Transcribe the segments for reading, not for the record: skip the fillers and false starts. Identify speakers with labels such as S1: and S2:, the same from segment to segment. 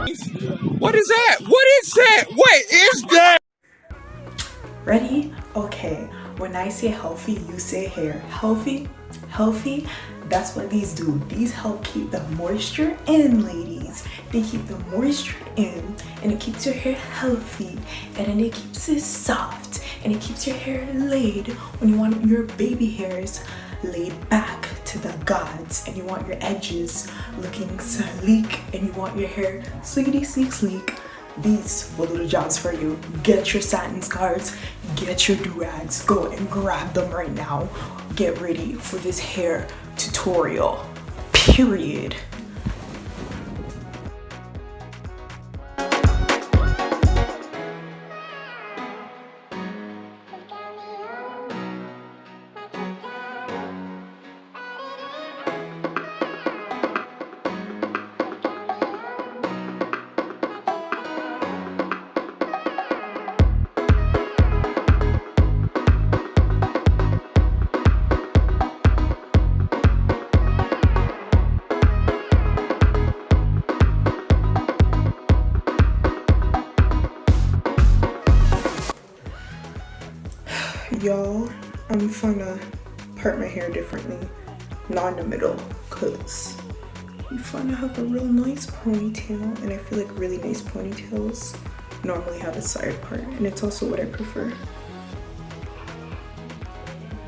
S1: What is that? What is that? What is that?
S2: Ready? Okay. When I say healthy, you say hair. Healthy? Healthy? That's what these do. These help keep the moisture in, ladies. They keep the moisture in, and it keeps your hair healthy, and then it keeps it soft, and it keeps your hair laid when you want your baby hairs laid back to the gods, and you want your edges looking sleek, and you want your hair sleekity sleek sleek. These will do the jobs for you. Get your satin scarves, get your do-rags, go and grab them right now. Get ready for this hair tutorial, period. Y'all, I'm finna part my hair differently, not in the middle, cause you finna have a real nice ponytail, and I feel like really nice ponytails normally have a side part, and it's also what I prefer.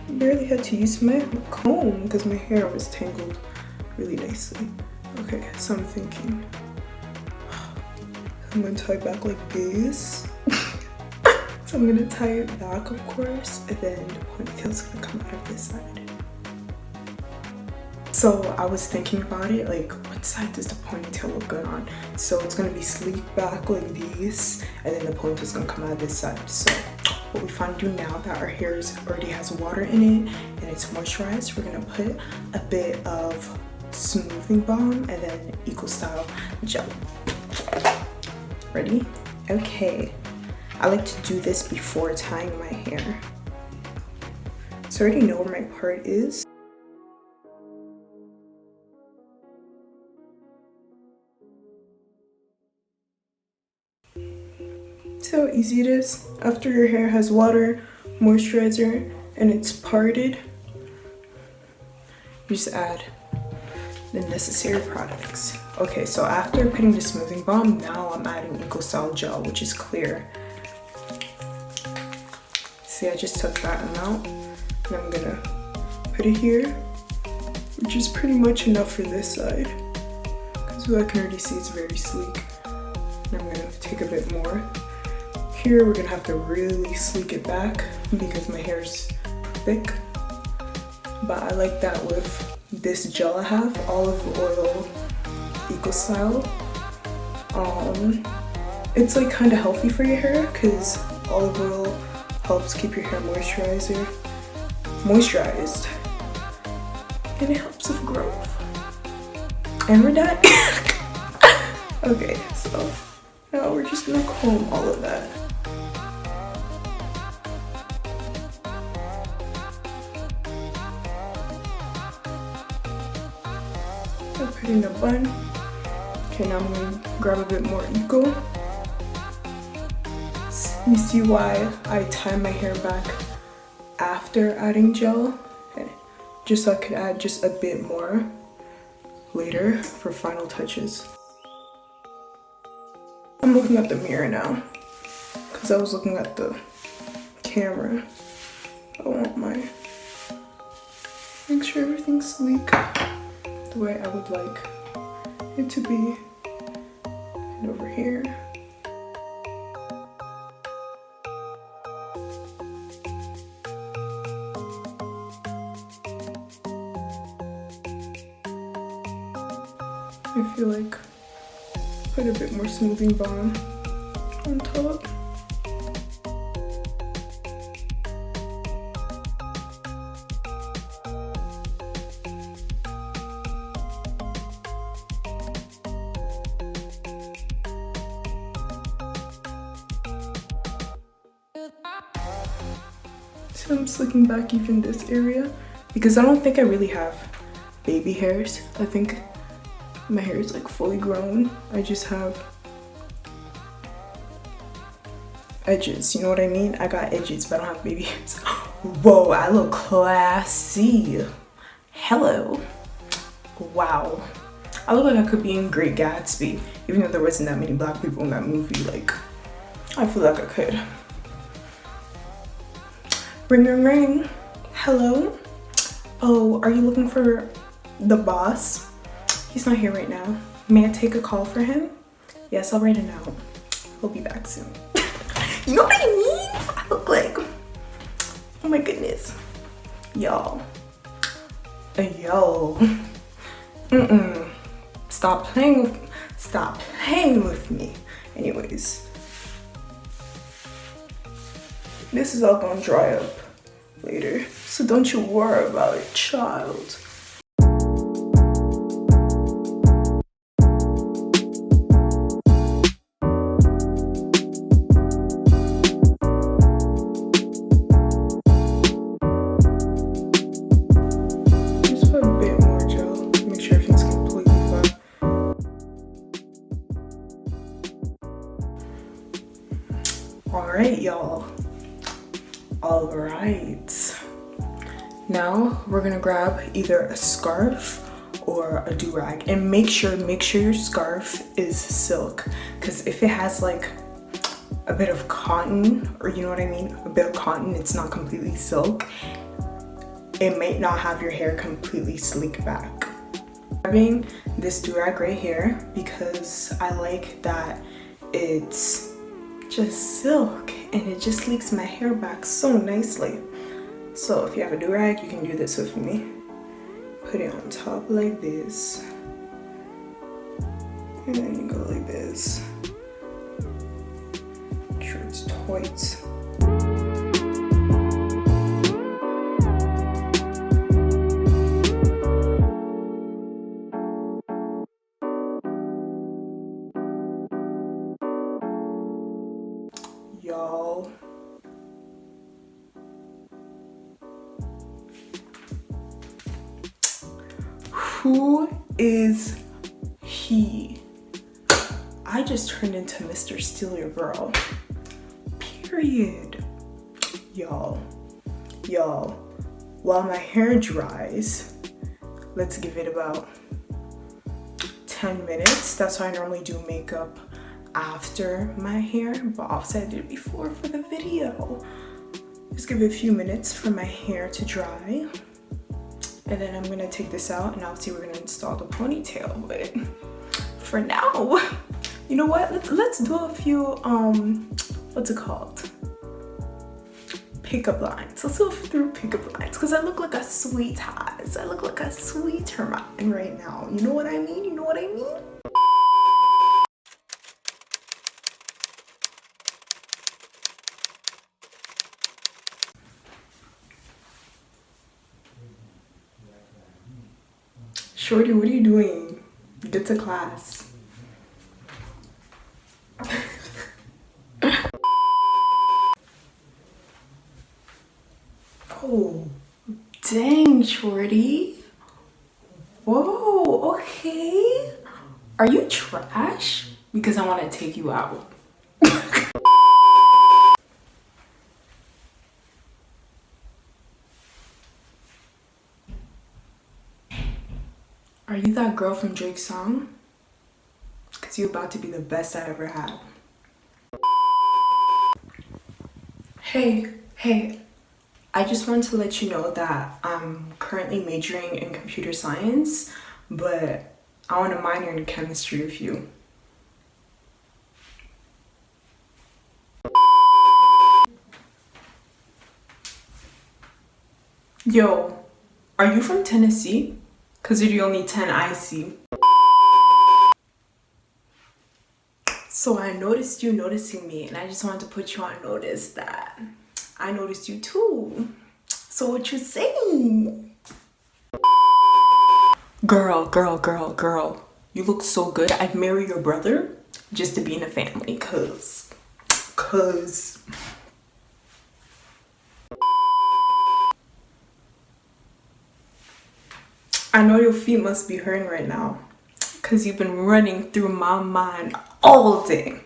S2: I barely had to use my comb because my hair was tangled really nicely. Okay, so I'm thinking I'm gonna tie it back like this. So I'm gonna tie it back, of course, and then the ponytail's gonna come out of this side. So I was thinking about it, like, what side does the ponytail look good on? So it's gonna be sleek back like this, and then the ponytail's gonna come out of this side. So what we finna do now that our hair already has water in it and it's moisturized, we're gonna put a bit of smoothing balm and then Eco Style gel. Ready? Okay. I like to do this before tying my hair. So I already know where my part is. See how easy it is? After your hair has water, moisturizer, and it's parted, you just add the necessary products. Okay, so after putting the smoothing balm, now I'm adding Eco Style gel, which is clear. See, I just took that amount and I'm gonna put it here, which is pretty much enough for this side, because I can already see it's very sleek. And I'm gonna take a bit more. Here we're gonna have to really sleek it back because my hair's thick, but I like that with this gel I have, olive oil Eco Style. It's like kind of healthy for your hair because olive oil helps keep your hair moisturized, and it helps with growth. And we're done. Okay, so now we're just gonna comb all of that. I'm putting a bun. Okay, now I'm gonna grab a bit more Eco. You see why I tie my hair back after adding gel? Just so I could add just a bit more later for final touches. I'm looking at the mirror now because I was looking at the camera. I want make sure everything's sleek the way I would like it to be. And over here. I feel like put a bit more smoothing balm on top. So I'm slicking back even this area because I don't think I really have baby hairs. I think my hair is like fully grown. I just have edges, you know what I mean? I got edges, but I don't have baby hairs. Whoa, I look classy. Hello. Wow. I look like I could be in Great Gatsby, even though there wasn't that many black people in that movie. Like, I feel like I could. Ring, ring, ring. Hello. Oh, are you looking for the boss? He's not here right now. May I take a call for him? Yes, I'll write it out. He'll be back soon. You know what I mean? I look like, oh my goodness. Y'all. Yo. Stop playing with me. Anyways. This is all gonna dry up later. So don't you worry about it, child. Alright, y'all. Alright. Now we're gonna grab either a scarf or a do-rag, and make sure your scarf is silk, because if it has like a bit of cotton, or you know what I mean, a bit of cotton, it's not completely silk, it might not have your hair completely sleek back. Having this do-rag right here because I like that it's just silk and it just sleeks my hair back so nicely. So if you have a do-rag, you can do this with me. Put it on top like this, and then you go like this. Make sure it's tight. Y'all, who is he? I just turned into Mr. Steal Your Girl. Period. Y'all, while my hair dries, let's give it about 10 minutes. That's why I normally do makeup after my hair, but obviously I did it before for the video. Just give it a few minutes for my hair to dry, and then I'm gonna take this out, and obviously we're gonna install the ponytail. But for now, you know what, let's do a few what's it called, pickup lines. Let's go through pickup lines, because I look like a sweetheart. I look like a sweetheart right now. You know what I mean? You know what I mean? Shorty, what are you doing? Get to class. Oh, dang, Shorty. Whoa, okay. Are you trash? Because I want to take you out. Are you that girl from Drake's song? Because you're about to be the best I ever had. Hey, I just wanted to let you know that I'm currently majoring in computer science, but I want to minor in chemistry with you. Yo, are you from Tennessee? Because you're the only 10 I see. So I noticed you noticing me, and I just wanted to put you on notice that I noticed you too. So what you saying? Girl. You look so good. I'd marry your brother just to be in a family, cause I know your feet must be hurting right now, because you've been running through my mind all day.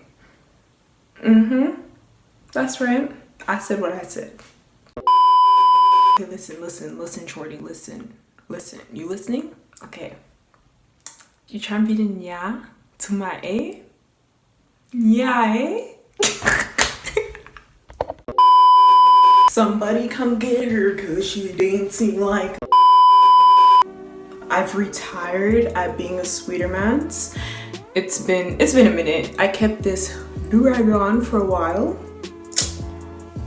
S2: That's right. I said what I said. Okay, listen, shorty, listen. You listening? Okay. You trying to be the nya to my A? Yeah, eh? Somebody come get her cause she dancing like. I've retired at being a sweeter man's. It's been a minute. I kept this do-rag on for a while.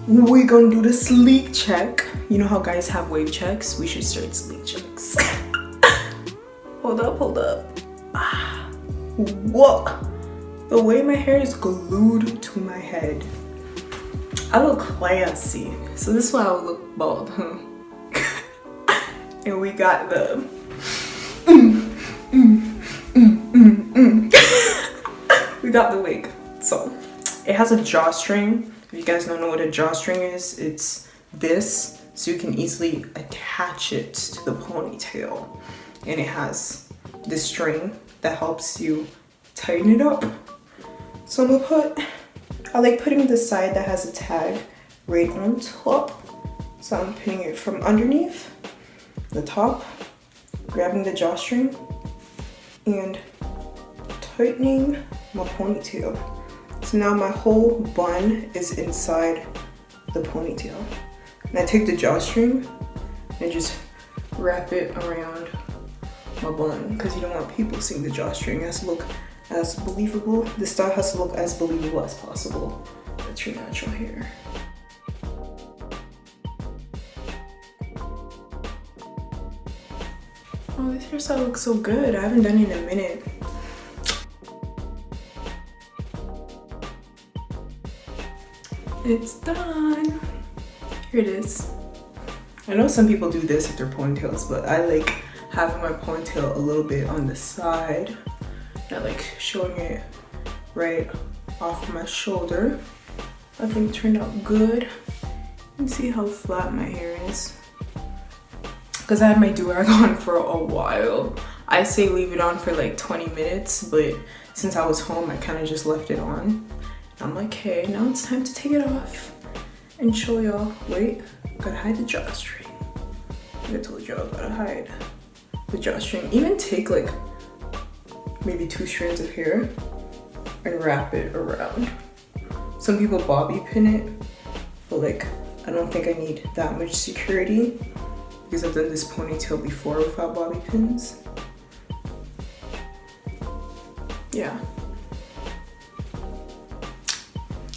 S2: We're gonna do the sleek check. You know how guys have wave checks? We should start sleek checks. Hold up. Whoa! The way my hair is glued to my head. I look classy. So this is why I would look bald, huh? And we got the we got the wig. So it has a drawstring. If you guys don't know what a drawstring is, it's this, so you can easily attach it to the ponytail. And it has this string that helps you tighten it up. So I'm gonna I like putting the side that has a tag right on top. So I'm putting it from underneath the top, grabbing the drawstring, and tightening my ponytail. So now my whole bun is inside the ponytail. And I take the drawstring and just wrap it around my bun, because you don't want people seeing the drawstring. It has to look as believable. The style has to look as believable as possible. That's your natural hair. Oh, this hairstyle looks so good. I haven't done it in a minute. It's done. Here it is. I know some people do this with their ponytails, but I like having my ponytail a little bit on the side. I like showing it right off my shoulder. I think it turned out good. You can see how flat my hair is. Because I had my do-rag on for a while. I say leave it on for like 20 minutes, but since I was home, I kind of just left it on. I'm like, hey, now it's time to take it off and show y'all. Wait, gotta hide the drawstring. I told y'all, gotta hide the drawstring. Even take like maybe 2 strands of hair and wrap it around. Some people bobby pin it, but like, I don't think I need that much security because I've done this ponytail before without bobby pins. Yeah.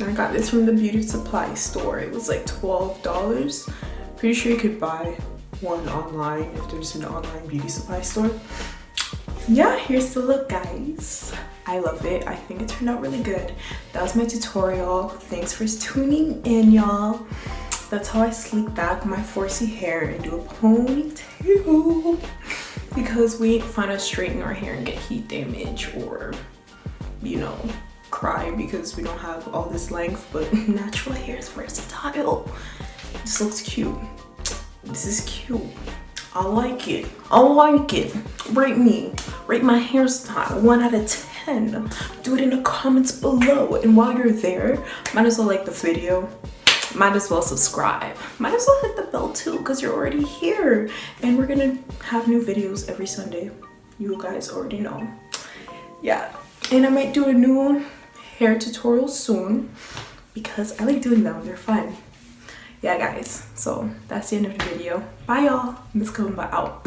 S2: I got this from the beauty supply store. It was like $12. Pretty sure you could buy one online if there's an online beauty supply store. Yeah, here's the look, guys. I love it. I think it turned out really good. That was my tutorial. Thanks for tuning in, y'all. That's how I sleek back my 4C hair and do a ponytail. Because we ain't fun to straighten our hair and get heat damage or, you know, cry because we don't have all this length, but natural hair is versatile. This looks cute. This is cute. I like it. Rate me. Rate my hairstyle 1 out of 10. Do it in the comments below. And while you're there, might as well like the video. Might as well subscribe. Might as well hit the bell too, because you're already here. And we're gonna have new videos every Sunday. You guys already know. Yeah. And I might do a new hair tutorial soon because I like doing them. They're fun. Yeah, guys. So that's the end of the video. Bye, y'all. Miss Kumba out.